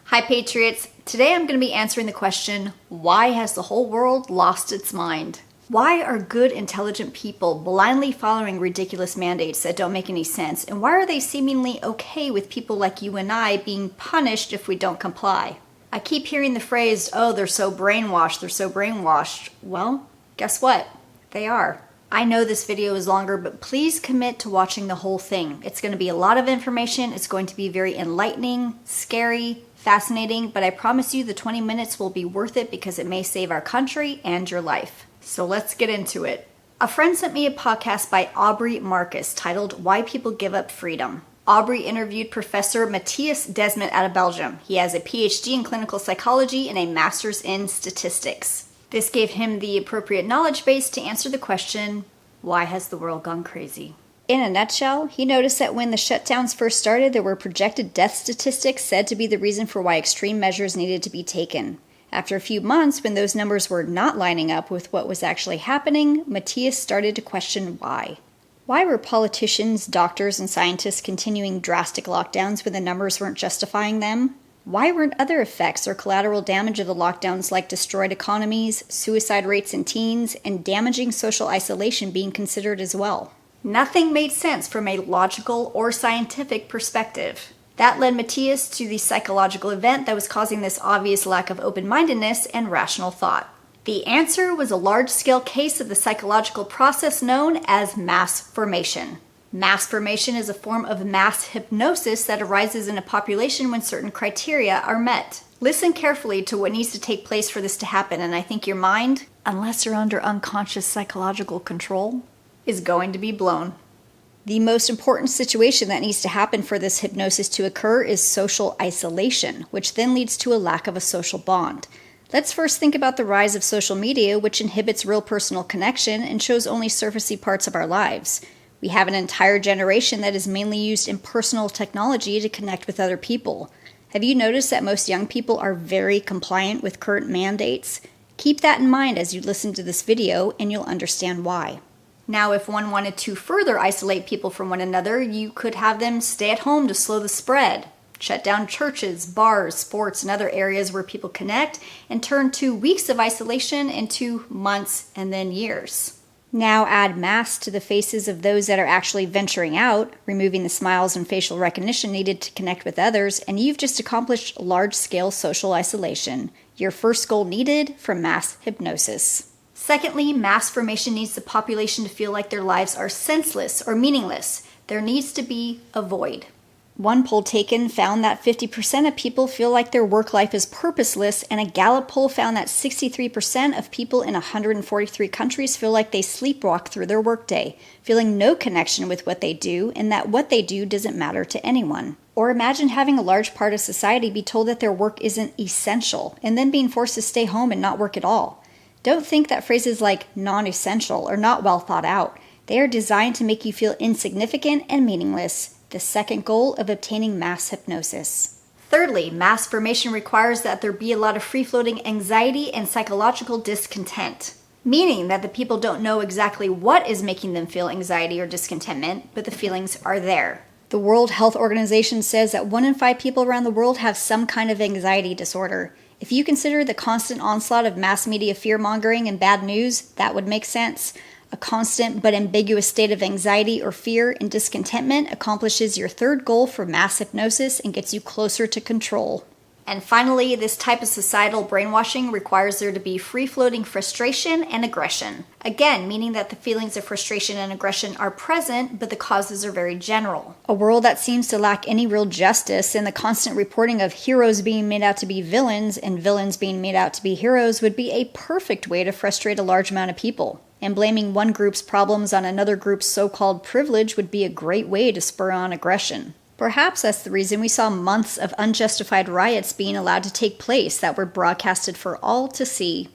Hi Patriots! Today I'm going to be answering the question, why has the whole world lost its mind? Why are good, intelligent people blindly following ridiculous mandates that don't make any sense? And why are they seemingly okay with people like you and I being punished if we don't comply? I keep hearing the phrase, oh, they're so brainwashed, they're so brainwashed. Well, guess what? They are. I know this video is longer, but please commit to watching the whole thing. It's going to be a lot of information. It's going to be very enlightening, scary, fascinating, but I promise you the 20 minutes will be worth it because it may save our country and your life. So let's get into it. A friend sent me a podcast by Aubrey Marcus titled Why People Give Up Freedom. Aubrey interviewed Professor Matthias Desmet out of Belgium. He has a PhD in clinical psychology and a master's in statistics. This gave him the appropriate knowledge base to answer the question, why has the world gone crazy? In a nutshell, he noticed that when the shutdowns first started, there were projected death statistics said to be the reason for why extreme measures needed to be taken. After a few months, when those numbers were not lining up with what was actually happening, Matthias started to question why. Why were politicians, doctors, and scientists continuing drastic lockdowns when the numbers weren't justifying them? Why weren't other effects or collateral damage of the lockdowns like destroyed economies, suicide rates in teens, and damaging social isolation being considered as well? Nothing made sense from a logical or scientific perspective. That led Matthias to the psychological event that was causing this obvious lack of open-mindedness and rational thought. The answer was a large-scale case of the psychological process known as mass formation. Mass formation is a form of mass hypnosis that arises in a population when certain criteria are met. Listen carefully to what needs to take place for this to happen, and I think your mind, unless you're under unconscious psychological control, is going to be blown. The most important situation that needs to happen for this hypnosis to occur is social isolation, which then leads to a lack of a social bond. Let's first think about the rise of social media, which inhibits real personal connection and shows only surfacey parts of our lives. We have an entire generation that is mainly used impersonal technology to connect with other people. Have you noticed that most young people are very compliant with current mandates? Keep that in mind as you listen to this video and you'll understand why. Now, if one wanted to further isolate people from one another, you could have them stay at home to slow the spread, shut down churches, bars, sports, and other areas where people connect, and turn 2 weeks of isolation into months and then years. Now add masks to the faces of those that are actually venturing out, removing the smiles and facial recognition needed to connect with others, and you've just accomplished large-scale social isolation. Your first goal needed for mass hypnosis. Secondly, mass formation needs the population to feel like their lives are senseless or meaningless. There needs to be a void. One poll taken found that 50% of people feel like their work life is purposeless, and a Gallup poll found that 63% of people in 143 countries feel like they sleepwalk through their workday, feeling no connection with what they do and that what they do doesn't matter to anyone. Or imagine having a large part of society be told that their work isn't essential and then being forced to stay home and not work at all. Don't think that phrases like non-essential are not well thought out. They are designed to make you feel insignificant and meaningless. The second goal of obtaining mass hypnosis. Thirdly, mass formation requires that there be a lot of free-floating anxiety and psychological discontent, meaning that the people don't know exactly what is making them feel anxiety or discontentment, but the feelings are there. The World Health Organization says that 1 in 5 people around the world have some kind of anxiety disorder. If you consider the constant onslaught of mass media fear-mongering and bad news, that would make sense. A constant but ambiguous state of anxiety or fear and discontentment accomplishes your third goal for mass hypnosis and gets you closer to control. And finally, this type of societal brainwashing requires there to be free-floating frustration and aggression. Again, meaning that the feelings of frustration and aggression are present, but the causes are very general. A world that seems to lack any real justice and the constant reporting of heroes being made out to be villains and villains being made out to be heroes would be a perfect way to frustrate a large amount of people. And blaming one group's problems on another group's so-called privilege would be a great way to spur on aggression. Perhaps that's the reason we saw months of unjustified riots being allowed to take place that were broadcasted for all to see.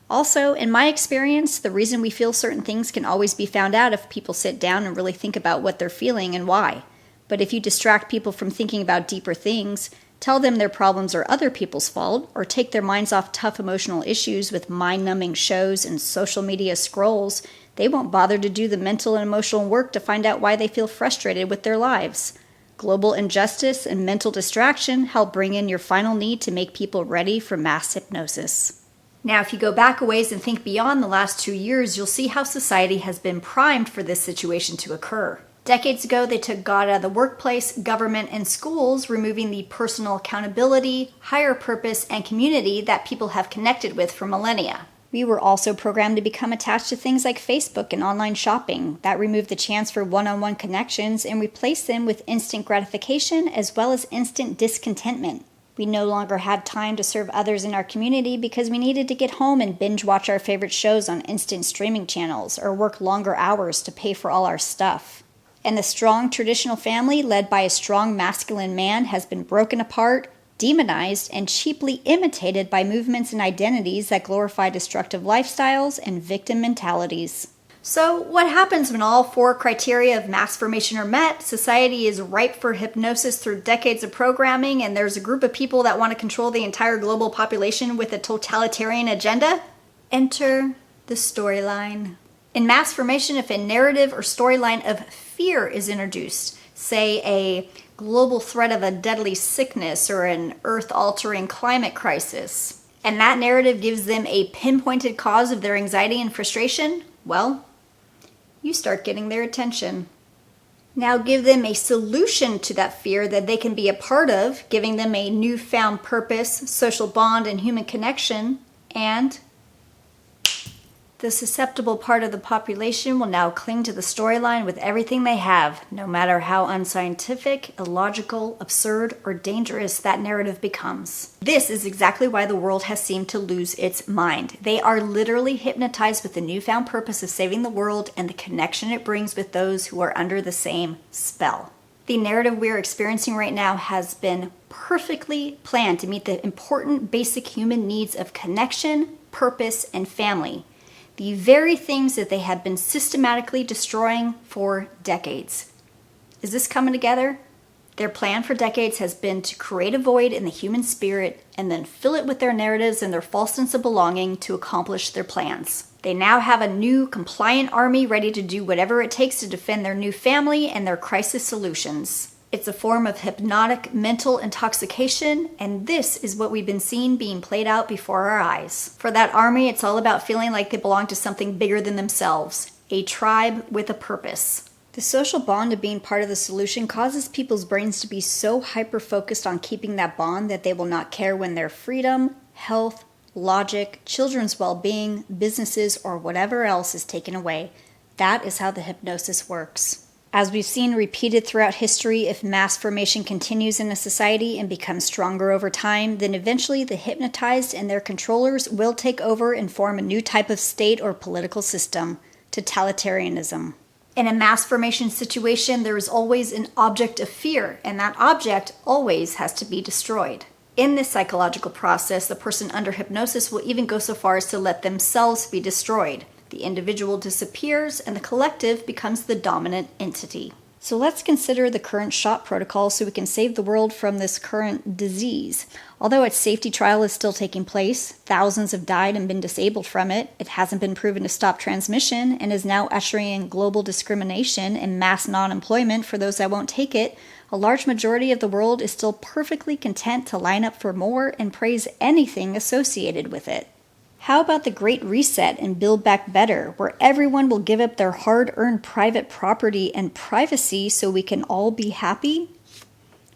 Also, in my experience, the reason we feel certain things can always be found out if people sit down and really think about what they're feeling and why. But if you distract people from thinking about deeper things, tell them their problems are other people's fault, or take their minds off tough emotional issues with mind-numbing shows and social media scrolls, they won't bother to do the mental and emotional work to find out why they feel frustrated with their lives. Global injustice and mental distraction help bring in your final need to make people ready for mass hypnosis. Now, if you go back a ways and think beyond the last 2 years, you'll see how society has been primed for this situation to occur. Decades ago, they took God out of the workplace, government, and schools, removing the personal accountability, higher purpose, and community that people have connected with for millennia. We were also programmed to become attached to things like Facebook and online shopping. That removed the chance for one-on-one connections and replaced them with instant gratification as well as instant discontentment. We no longer had time to serve others in our community because we needed to get home and binge watch our favorite shows on instant streaming channels or work longer hours to pay for all our stuff. And the strong traditional family led by a strong masculine man has been broken apart, demonized, and cheaply imitated by movements and identities that glorify destructive lifestyles and victim mentalities. So what happens when all 4 criteria of mass formation are met? Society is ripe for hypnosis through decades of programming, and there's a group of people that want to control the entire global population with a totalitarian agenda? Enter the storyline. In mass formation, if a narrative or storyline of fear is introduced, say a global threat of a deadly sickness or an earth-altering climate crisis, and that narrative gives them a pinpointed cause of their anxiety and frustration, well, you start getting their attention. Now give them a solution to that fear that they can be a part of, giving them a newfound purpose, social bond, and human connection, and the susceptible part of the population will now cling to the storyline with everything they have, no matter how unscientific, illogical, absurd, or dangerous that narrative becomes. This is exactly why the world has seemed to lose its mind. They are literally hypnotized with the newfound purpose of saving the world and the connection it brings with those who are under the same spell. The narrative we're experiencing right now has been perfectly planned to meet the important basic human needs of connection, purpose, and family. The very things that they have been systematically destroying for decades. Is this coming together? Their plan for decades has been to create a void in the human spirit and then fill it with their narratives and their false sense of belonging to accomplish their plans. They now have a new compliant army ready to do whatever it takes to defend their new family and their crisis solutions. It's a form of hypnotic mental intoxication, and this is what we've been seeing being played out before our eyes. For that army, it's all about feeling like they belong to something bigger than themselves, a tribe with a purpose. The social bond of being part of the solution causes people's brains to be so hyper-focused on keeping that bond that they will not care when their freedom, health, logic, children's well-being, businesses, or whatever else is taken away. That is how the hypnosis works. As we've seen repeated throughout history, if mass formation continues in a society and becomes stronger over time, then eventually the hypnotized and their controllers will take over and form a new type of state or political system, totalitarianism. In a mass formation situation, there is always an object of fear, and that object always has to be destroyed. In this psychological process, the person under hypnosis will even go so far as to let themselves be destroyed. The individual disappears, and the collective becomes the dominant entity. So let's consider the current shot protocol so we can save the world from this current disease. Although its safety trial is still taking place, thousands have died and been disabled from it, it hasn't been proven to stop transmission, and is now ushering in global discrimination and mass non-employment for those that won't take it, a large majority of the world is still perfectly content to line up for more and praise anything associated with it. How about the Great Reset and Build Back Better, where everyone will give up their hard-earned private property and privacy so we can all be happy?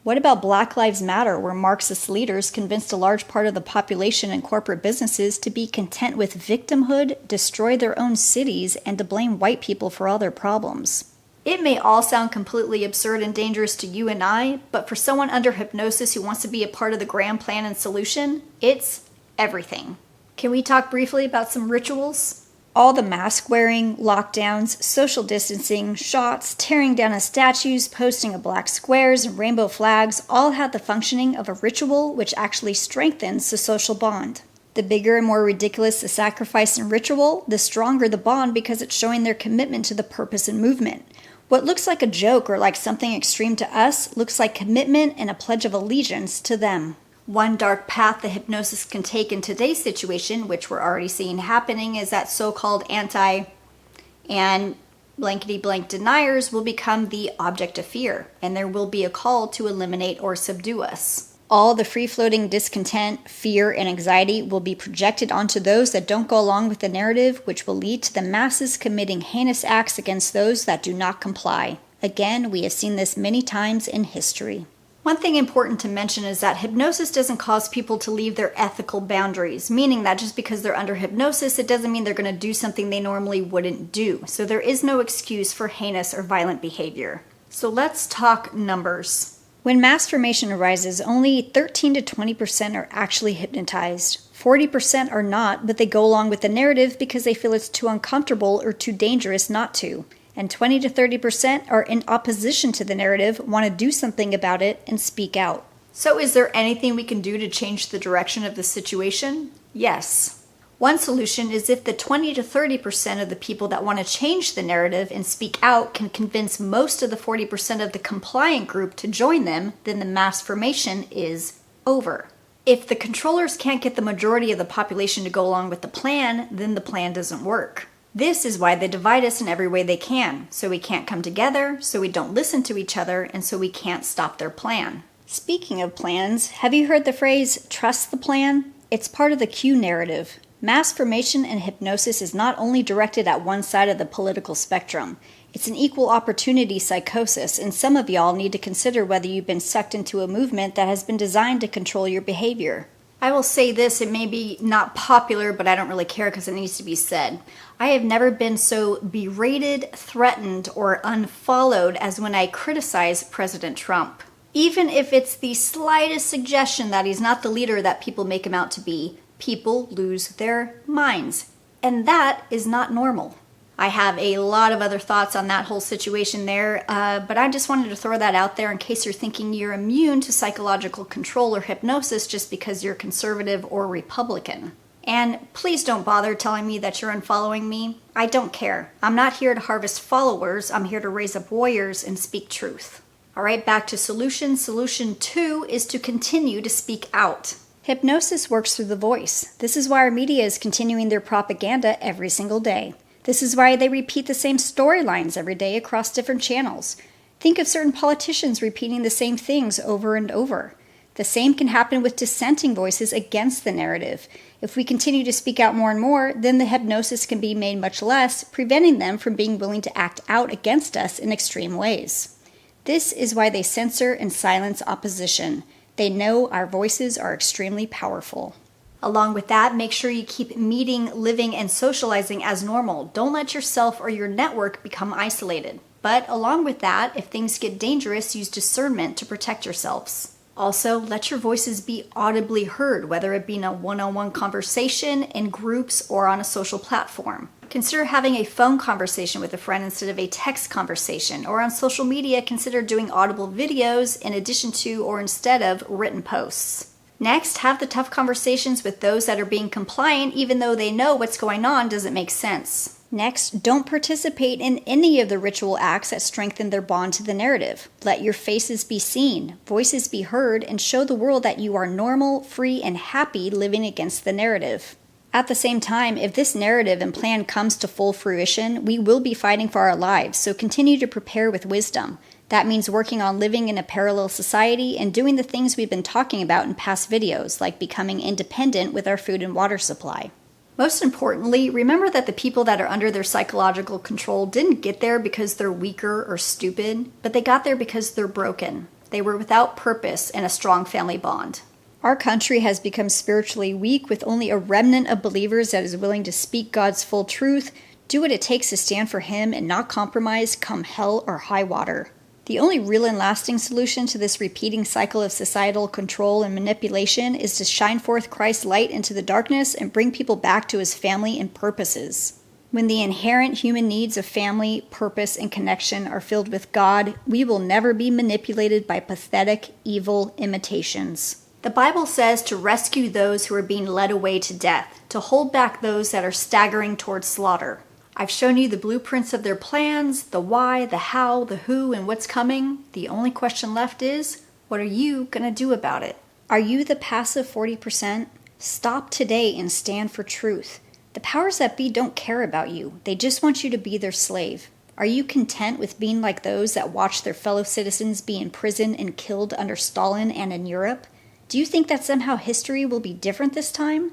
What about Black Lives Matter, where Marxist leaders convinced a large part of the population and corporate businesses to be content with victimhood, destroy their own cities, and to blame white people for all their problems? It may all sound completely absurd and dangerous to you and I, but for someone under hypnosis who wants to be a part of the grand plan and solution, it's everything. Can we talk briefly about some rituals? All the mask wearing, lockdowns, social distancing, shots, tearing down of statues, posting of black squares and rainbow flags all have the functioning of a ritual which actually strengthens the social bond. The bigger and more ridiculous the sacrifice and ritual, the stronger the bond because it's showing their commitment to the purpose and movement. What looks like a joke or like something extreme to us looks like commitment and a pledge of allegiance to them. One dark path the hypnosis can take in today's situation, which we're already seeing happening, is that so-called and Blankety blank deniers will become the object of fear, and there will be a call to eliminate or subdue us. All the free-floating discontent, fear, and anxiety will be projected onto those that don't go along with the narrative, which will lead to the masses committing heinous acts against those that do not comply. Again, we have seen this many times in history. One thing important to mention is that hypnosis doesn't cause people to leave their ethical boundaries, meaning that just because they're under hypnosis, it doesn't mean they're going to do something they normally wouldn't do. So there is no excuse for heinous or violent behavior. So let's talk numbers. When mass formation arises, only 13 to 20% are actually hypnotized. 40% are not, but they go along with the narrative because they feel it's too uncomfortable or too dangerous not to. And 20 to 30% are in opposition to the narrative, want to do something about it, and speak out. So is there anything we can do to change the direction of the situation? Yes. One solution is if the 20 to 30% of the people that want to change the narrative and speak out can convince most of the 40% of the compliant group to join them, then the mass formation is over. If the controllers can't get the majority of the population to go along with the plan, then the plan doesn't work. This is why they divide us in every way they can, so we can't come together, so we don't listen to each other, and so we can't stop their plan. Speaking of plans, have you heard the phrase, trust the plan? It's part of the Q narrative. Mass formation and hypnosis is not only directed at one side of the political spectrum. It's an equal opportunity psychosis, and some of y'all need to consider whether you've been sucked into a movement that has been designed to control your behavior. I will say this, it may be not popular, but I don't really care because it needs to be said. I have never been so berated, threatened, or unfollowed as when I criticize President Trump. Even if it's the slightest suggestion that he's not the leader that people make him out to be, people lose their minds. And that is not normal. I have a lot of other thoughts on that whole situation there, but I just wanted to throw that out there in case you're thinking you're immune to psychological control or hypnosis just because you're conservative or Republican. And please don't bother telling me that you're unfollowing me. I don't care. I'm not here to harvest followers. I'm here to raise up warriors and speak truth. All right, back to solution. Solution 2 is to continue to speak out. Hypnosis works through the voice. This is why our media is continuing their propaganda every single day. This is why they repeat the same storylines every day across different channels. Think of certain politicians repeating the same things over and over. The same can happen with dissenting voices against the narrative. If we continue to speak out more and more, then the hypnosis can be made much less, preventing them from being willing to act out against us in extreme ways. This is why they censor and silence opposition. They know our voices are extremely powerful. Along with that, make sure you keep meeting, living, and socializing as normal. Don't let yourself or your network become isolated. But along with that, if things get dangerous, use discernment to protect yourselves. Also, let your voices be audibly heard, whether it be in a one-on-one conversation, in groups, or on a social platform. Consider having a phone conversation with a friend instead of a text conversation, or on social media, consider doing audible videos in addition to or instead of written posts. Next, have the tough conversations with those that are being compliant even though they know what's going on doesn't make sense. Next, don't participate in any of the ritual acts that strengthen their bond to the narrative. Let your faces be seen, voices be heard, and show the world that you are normal, free, and happy living against the narrative. At the same time, if this narrative and plan comes to full fruition, we will be fighting for our lives, so continue to prepare with wisdom. That means working on living in a parallel society and doing the things we've been talking about in past videos, like becoming independent with our food and water supply. Most importantly, remember that the people that are under their psychological control didn't get there because they're weaker or stupid, but they got there because they're broken. They were without purpose and a strong family bond. Our country has become spiritually weak with only a remnant of believers that is willing to speak God's full truth, do what it takes to stand for Him and not compromise come hell or high water. The only real and lasting solution to this repeating cycle of societal control and manipulation is to shine forth Christ's light into the darkness and bring people back to His family and purposes. When the inherent human needs of family, purpose, and connection are filled with God, we will never be manipulated by pathetic, evil imitations. The Bible says to rescue those who are being led away to death, to hold back those that are staggering towards slaughter. I've shown you the blueprints of their plans, the why, the how, the who, and what's coming. The only question left is, what are you going to do about it? Are you the passive 40%? Stop today and stand for truth. The powers that be don't care about you. They just want you to be their slave. Are you content with being like those that watched their fellow citizens be imprisoned and killed under Stalin and in Europe? Do you think that somehow history will be different this time?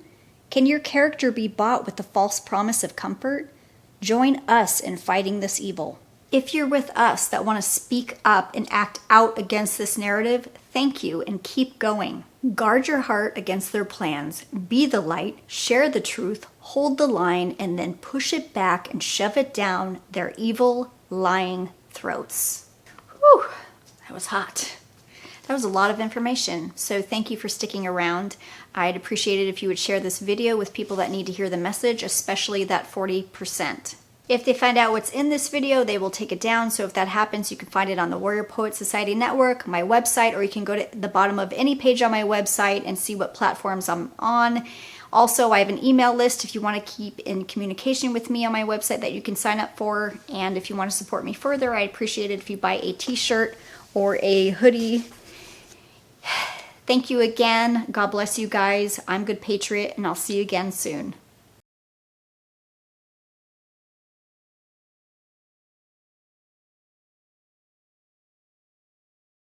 Can your character be bought with the false promise of comfort? Join us in fighting this evil. If you're with us that want to speak up and act out against this narrative, thank you and keep going. Guard your heart against their plans. Be the light, share the truth, hold the line, and then push it back and shove it down their evil, lying throats. Whew, that was hot. That was a lot of information, so thank you for sticking around. I'd appreciate it if you would share this video with people that need to hear the message, especially that 40%. If they find out what's in this video, they will take it down. So if that happens, you can find it on the Warrior Poet Society Network, my website, or you can go to the bottom of any page on my website and see what platforms I'm on. Also, I have an email list if you want to keep in communication with me on my website that you can sign up for. And if you want to support me further, I'd appreciate it if you buy a t-shirt or a hoodie. Thank you again. God bless you guys. I'm Good Patriot, and I'll see you again soon.